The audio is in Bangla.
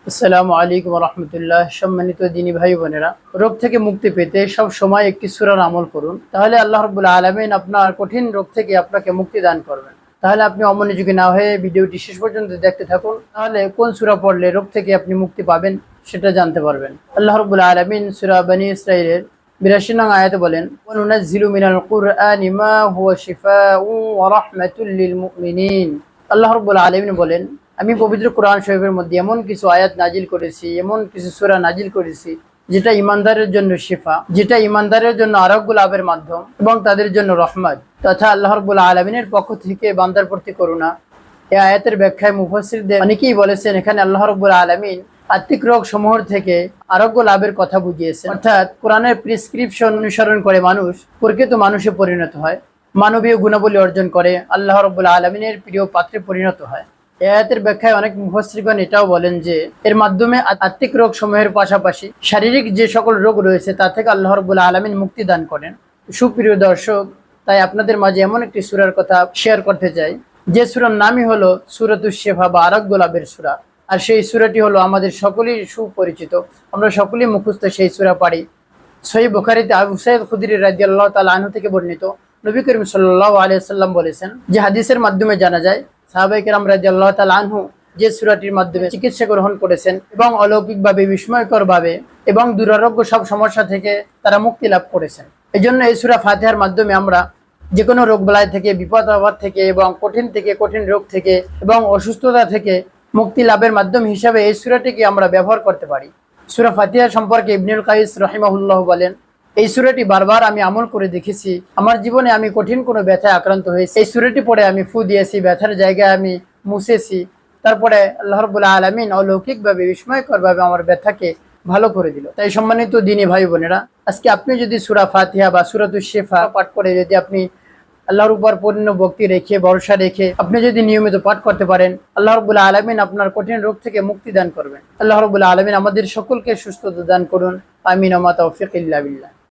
আসসালামু আলাইকুম রহমতুল্লাহ। সম্মানিত দিনী ভাই বোনেরা, রোগ থেকে মুক্তি পেতে সব সময় একটি সূরার আমল করুন, তাহলে আল্লাহ রাব্বুল আলামিন আপনার কঠিন রোগ থেকে আপনাকে মুক্তি দান করবেন। তাহলে আপনি অমনোযোগী না হয়ে ভিডিওটি শেষ পর্যন্ত দেখতে থাকুন, তাহলে কোন সূরা পড়লে রোগ থেকে আপনি মুক্তি পাবেন সেটা জানতে পারবেন। আল্লাহ রাব্বুল আলামিন সূরা বনী ইসরাঈলের ৮২ নং আয়াতে বলেন, ওয়া নুনাজ্জিলু মিনাল কুরআনি মা হুয়া শিফাউন ওয়া রাহমাতুল লিল মুমিনিন। আল্লাহ রাব্বুল আলামিন বলেন, আমি পবিত্র কোরআন শরীফের মধ্যে এমন কিছু আয়াত নাজিল করেছি, এমন কিছু সূরা নাজিল করেছি যেটা ইমানদারের জন্য শিফা, যেটা ইমানদারের জন্য আরোগ্য লাভের মাধ্যম এবং তাদের জন্য রহমত তথা আল্লাহ রাব্বুল আলামিনের পক্ষ থেকে বান্দার প্রতি করুণা। এই আয়াতের ব্যাখ্যায় মুফাসসিরদের অনেকেই বলেছেন, এখানে আল্লাহ রাব্বুল আলামিন আত্মিক রোগ সমূহ থেকে আরোগ্য লাভের কথা বুঝিয়েছেন। অর্থাৎ কোরআনের প্রেসক্রিপশন অনুসরণ করে মানুষ প্রকৃত মানুষে পরিণত হয়, মানবীয় গুণাবলী অর্জন করে, আল্লাহ রাব্বুল আলামিনের প্রিয় পাত্রে পরিণত হয়। এই আয়াতের ব্যাখ্যায় অনেক মুফাসসিরগণ এটাও বলেন যে এর মাধ্যমে আত্মিক রোগ সমূহের পাশাপাশি শারীরিক যে সকল রোগ রয়েছে তা থেকে আল্লাহ রাব্বুল আলামিন মুক্তি দান করেন। সুপ্রিয় দর্শক, তাই আপনাদের মাঝে এমন একটি সূরার কথা শেয়ার করতে চাই যে সূরার নামই হলো সূরাতুশ শিফা বা আরোগ্য লাভের সূরা। আর সেই সূরাটি হলো আমাদের সকলেই সুপরিচিত, আমরা সকলেই মুখস্থ সেই সূরা পারি। সহিহ বুখারীতে আবু সাঈদ খুদরী রাদিয়াল্লাহু তাআলা আনহু থেকে বর্ণিত, নবী করিম সাল্লাল্লাহু আলাইহি ওয়াসাল্লাম বলেছেন যে হাদিসের মাধ্যমে জানা যায় সাহাবায়ে কেরাম রাদিয়াল্লাহু তাআলা আনহু যে সূরাটির মাধ্যমে চিকিৎসা গ্রহণ করেছেন এবং অলৌকিকভাবে, বিস্ময়করভাবে এবং দুরারোগ্য সব সমস্যা থেকে তারা মুক্তি লাভ করেছেন। এই জন্য এই সূরা ফাতিহার মাধ্যমে আমরা যে কোনো রোগ বালাই থেকে, বিপদ আপদ থেকে এবং কঠিন রোগ থেকে এবং অসুস্থতা থেকে মুক্তি লাভের মাধ্যম হিসাবে এই সূরাটিকে আমরা ব্যবহার করতে পারি। সূরা ফাতিহা সম্পর্কে ইবনুল কাইস রাহিমাহুল্লাহ বলেন, এই সূরাটি বারবার আমি আমল করে দেখেছি। আমার জীবনে আমি কঠিন কোনো ব্যথায় আক্রান্ত হয়েছি, এই সূরাটি পড়ে আমি ফু দিয়েছি, ব্যথার জায়গায় আমি মুছেছি, তারপরে আল্লাহ রাব্বুল আলামিন অলৌকিকভাবে, বিস্ময়করভাবে আমার ব্যথাকে ভালো করে দিল। তাই সম্মানিত দিনী ভাই বোনেরা, আজকে আপনি যদি সূরা ফাতিহা বা সূরাতুশ শিফা পাঠ করে যদি আপনি আল্লাহর উপর পূর্ণ ভক্তি রেখে, ভরসা রেখে আপনি যদি নিয়মিত পাঠ করতে পারেন, আল্লাহ রাব্বুল আলামিন আপনার কঠিন রোগ থেকে মুক্তি দান করবেন। আল্লাহ রাব্বুল আলামিন আমাদের সকলকে সুস্থতা দান করুন। আমিন ওয়া মা তাওফীক ইল্লা বিল্লাহ।